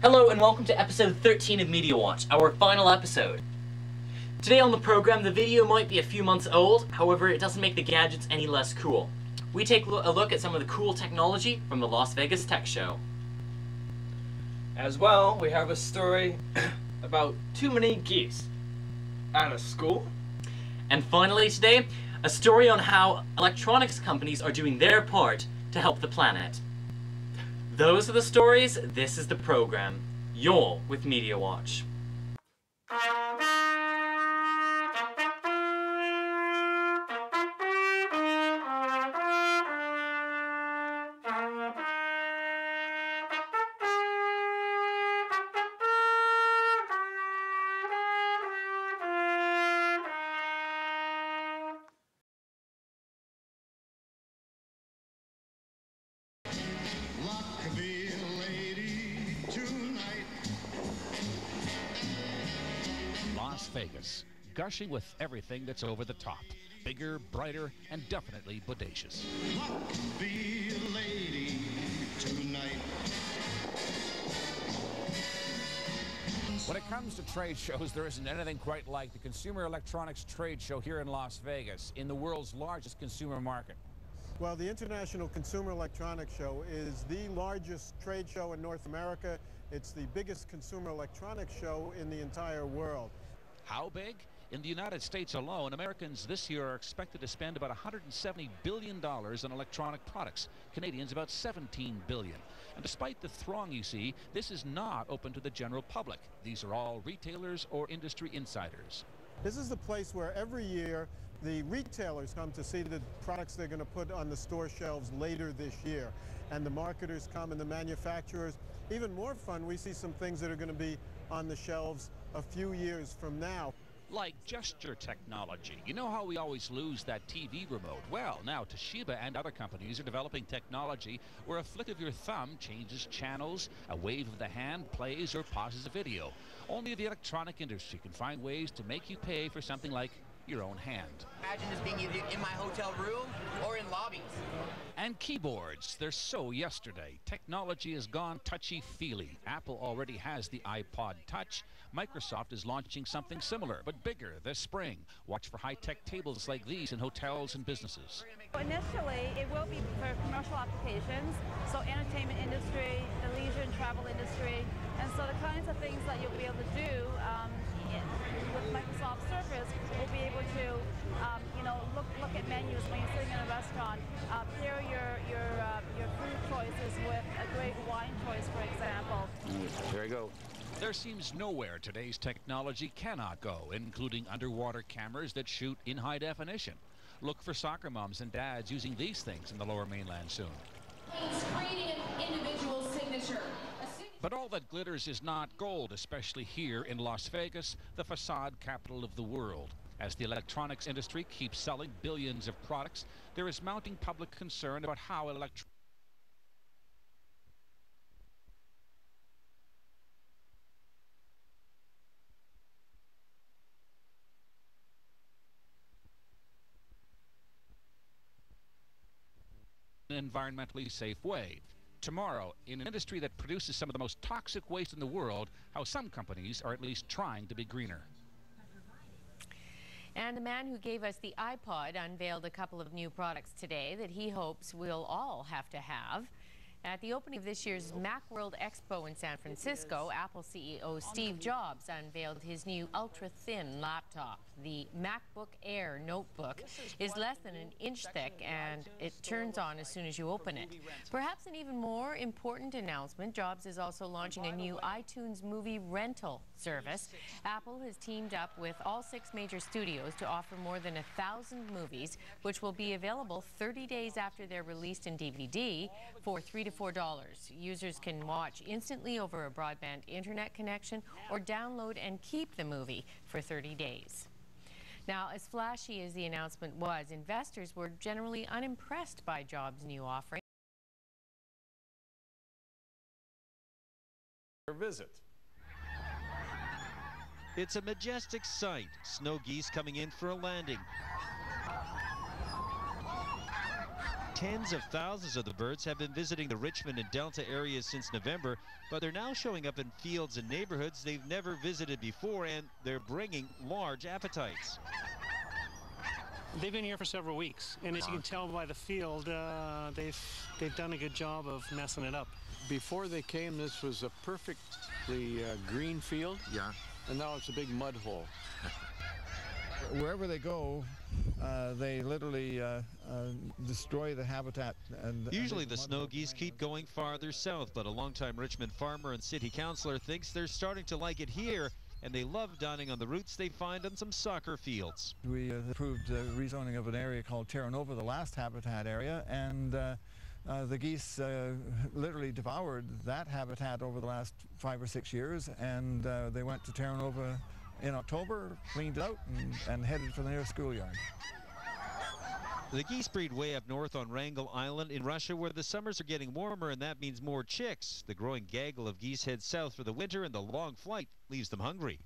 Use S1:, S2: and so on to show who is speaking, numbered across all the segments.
S1: Hello and welcome to episode 13 of Media Watch, our final episode. Today on the program, the video might be a few months old, however it doesn't make the gadgets any less cool. We take a look at some of the cool technology from the Las Vegas Tech Show.
S2: As well, we have a story about too many geese at a school.
S1: And finally today, a story on how electronics companies are doing their part to help the planet. Those are the stories, this is the program. You're with Media Watch.
S3: Las Vegas, gushing with everything that's over the top. Bigger, brighter, and definitely bodacious.
S4: Be a lady tonight.
S5: When it comes to trade shows, there isn't anything quite like the Consumer Electronics Trade Show here in Las Vegas, in the world's largest consumer market.
S6: Well, the International Consumer Electronics Show is the largest trade show in North America. It's the biggest consumer electronics show in the entire world.
S3: How big? In the United States alone, Americans this year are expected to spend about $170 billion on electronic products. Canadians about $17 billion. And despite the throng you see, this is not open to the general public. These are all retailers or industry insiders.
S6: This is the place where every year the retailers come to see the products they're going to put on the store shelves later this year. And the marketers come and the manufacturers. Even more fun, we see some things that are going to be on the shelves a few years from now.
S3: Like gesture technology. You know how we always lose that TV remote? Well, now Toshiba and other companies are developing technology where a flick of your thumb changes channels, a wave of the hand plays or pauses a video. Only the electronic industry can find ways to make you pay for something like your own hand.
S7: Imagine this being either in my hotel room or in lobbies.
S3: And keyboards, they're so yesterday. Technology has gone touchy-feely. Apple already has the iPod Touch. Microsoft is launching something similar, but bigger this spring. Watch for high-tech tables like these in hotels and businesses.
S8: Initially, it will be for commercial applications, so entertainment industry, the leisure and travel industry, and so the kinds of things that you'll be able to do with Microsoft Surface, we'll be able to, look at menus when you're sitting in a restaurant, pair your food choices with a great wine choice, for example.
S5: There you go.
S3: There seems nowhere today's technology cannot go, including underwater cameras that shoot in high definition. Look for soccer moms and dads using these things in the Lower Mainland soon.
S9: Creating an individual signature.
S3: But all that glitters is not gold, especially here in Las Vegas, the facade capital of the world. As the electronics industry keeps selling billions of products, there is mounting public concern about how an environmentally safe way. Tomorrow, in an industry that produces some of the most toxic waste in the world, how some companies are at least trying to be greener.
S10: And the man who gave us the iPod unveiled a couple of new products today that he hopes we'll all have to have. At the opening of this year's Macworld Expo in San Francisco, Apple CEO Steve Jobs unveiled his new ultra-thin laptop. The MacBook Air notebook is less than an inch thick and it turns on as soon as you open it. Perhaps an even more important announcement, Jobs is also launching a new iTunes movie rental service. Apple has teamed up with all 6 major studios to offer more than 1,000 movies, which will be available 30 days after they're released in DVD for $3 to $4. Users can watch instantly over a broadband internet connection or download and keep the movie for 30 days. Now, as flashy as the announcement was, investors were generally unimpressed by Jobs' new offering.
S11: Visit. It's a majestic sight. Snow geese coming in for a landing. Tens of thousands of the birds have been visiting the Richmond and Delta areas since November, but they're now showing up in fields and neighborhoods they've never visited before, and they're bringing large appetites.
S12: They've been here for several weeks, and as you can tell by the field, they've done a good job of messing it up.
S13: Before they came, this was a perfectly green field. Yeah. And now it's a big mud hole.
S14: Wherever they go, they literally destroy the habitat.
S11: Usually the snow geese keep going farther south, but a longtime Richmond farmer and city councilor thinks they're starting to like it here, and they love dining on the roots they find on some soccer fields.
S14: We approved rezoning of an area called Terra Nova, the last habitat area, and the geese literally devoured that habitat over the last 5 or 6 years, and they went to Terra Nova in October, cleaned it out, and headed for the nearest schoolyard.
S11: The geese breed way up north on Wrangel Island in Russia, where the summers are getting warmer, and that means more chicks. The growing gaggle of geese heads south for the winter, and the long flight leaves them hungry.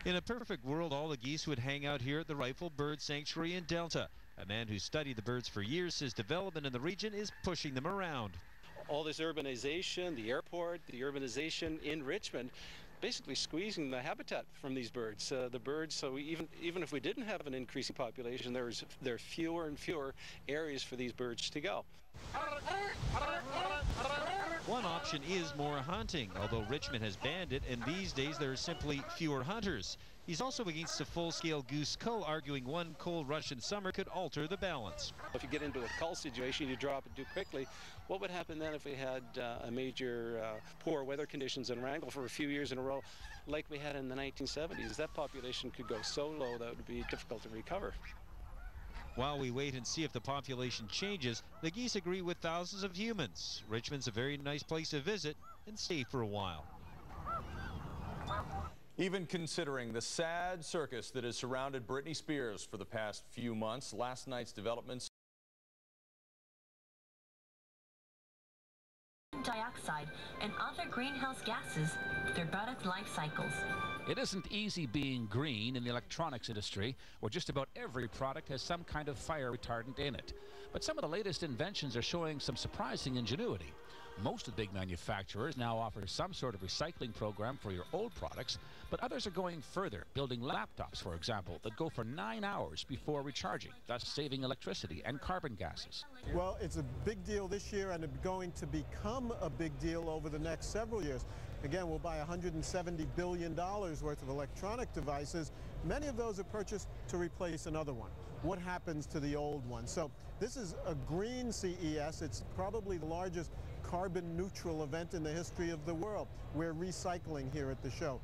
S11: In a perfect world, all the geese would hang out here at the Rifle Bird Sanctuary in Delta. A man who's studied the birds for years says development in the region is pushing them around.
S15: All this urbanization, the airport, the urbanization in Richmond, basically squeezing the habitat from these birds. The birds, so even if we didn't have an increasing population, there are fewer and fewer areas for these birds to go.
S11: One option is more hunting, although Richmond has banned it, and these days there are simply fewer hunters. He's also against a full-scale goose cull, arguing one cold Russian summer could alter the balance.
S15: If you get into a cull situation, you drop it too quickly. What would happen then if we had a major poor weather conditions in Wrangell for a few years in a row, like we had in the 1970s? That population could go so low that would be difficult to recover.
S11: While we wait and see if the population changes, the geese agree with thousands of humans. Richmond's a very nice place to visit and stay for a while.
S16: Even considering the sad circus that has surrounded Britney Spears for the past few months, last night's developments
S17: dioxide and other greenhouse gases through product life cycles.
S5: It isn't easy being green in the electronics industry, where just about every product has some kind of fire retardant in it. But some of the latest inventions are showing some surprising ingenuity. Most of the big manufacturers now offer some sort of recycling program for your old products, but others are going further, building laptops, for example, that go for 9 hours before recharging, thus saving electricity and carbon gases.
S6: Well, it's a big deal this year, and it's going to become a big deal over the next several years. Again, we'll buy $170 billion worth of electronic devices. Many of those are purchased to replace another one. What happens to the old one? So this is a green CES. It's probably the largest carbon neutral event in the history of the world. We're recycling here at the show.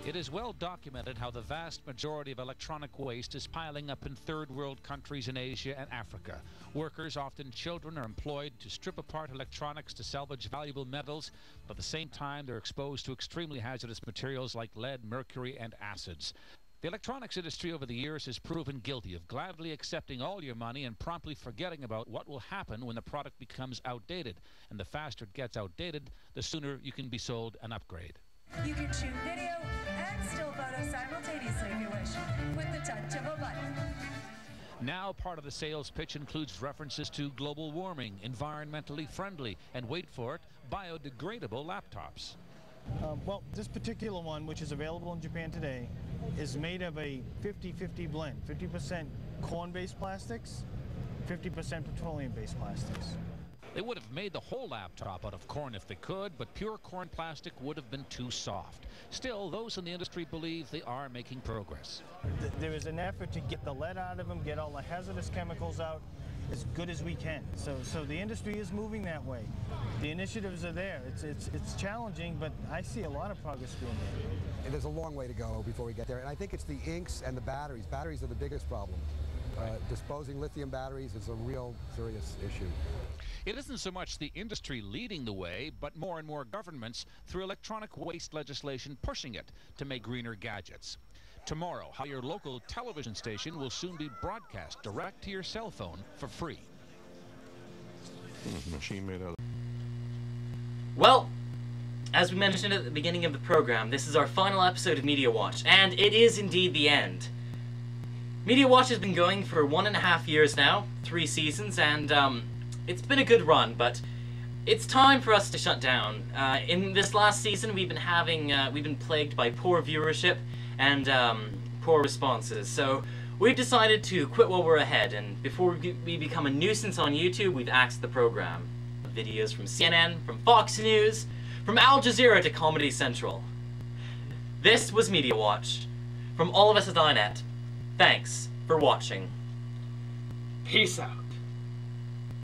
S5: It is well documented how the vast majority of electronic waste is piling up in third world countries in Asia and Africa. Workers, often children, are employed to strip apart electronics to salvage valuable metals, but at the same time they're exposed to extremely hazardous materials like lead, mercury, and acids. The electronics industry over the years has proven guilty of gladly accepting all your money and promptly forgetting about what will happen when the product becomes outdated. And the faster it gets outdated, the sooner you can be sold an upgrade.
S18: You can shoot video and still photo simultaneously if you wish, with the touch of a button.
S5: Now part of the sales pitch includes references to global warming, environmentally friendly, and wait for it, biodegradable laptops.
S19: Well, this particular one, which is available in Japan today, is made of a 50-50 blend. 50% corn-based plastics, 50% petroleum-based plastics.
S5: They would have made the whole laptop out of corn if they could, but pure corn plastic would have been too soft. Still, those in the industry believe they are making progress.
S19: There is an effort to get the lead out of them, get all the hazardous chemicals out as good as we can. So the industry is moving that way. The initiatives are there. It's challenging, but I see a lot of progress being made.
S20: And there's a long way to go before we get there. And I think it's the inks and the batteries. Batteries are the biggest problem. Disposing lithium batteries is a real serious issue.
S5: It isn't so much the industry leading the way, but more and more governments through electronic waste legislation pushing it to make greener gadgets. Tomorrow, how your local television station will soon be broadcast direct to your cell phone for free.
S13: Machine made out.
S1: Well, as we mentioned at the beginning of the program, this is our final episode of Media Watch, and it is indeed the end. Media Watch has been going for 1.5 years now, 3 seasons, and it's been a good run, but it's time for us to shut down. In this last season, we've been plagued by poor viewership and poor responses, so we've decided to quit while we're ahead, and before we become a nuisance on YouTube, we've axed the program. Videos from CNN, from Fox News, from Al Jazeera to Comedy Central. This was Media Watch. From all of us at INET, thanks for watching.
S2: Peace out.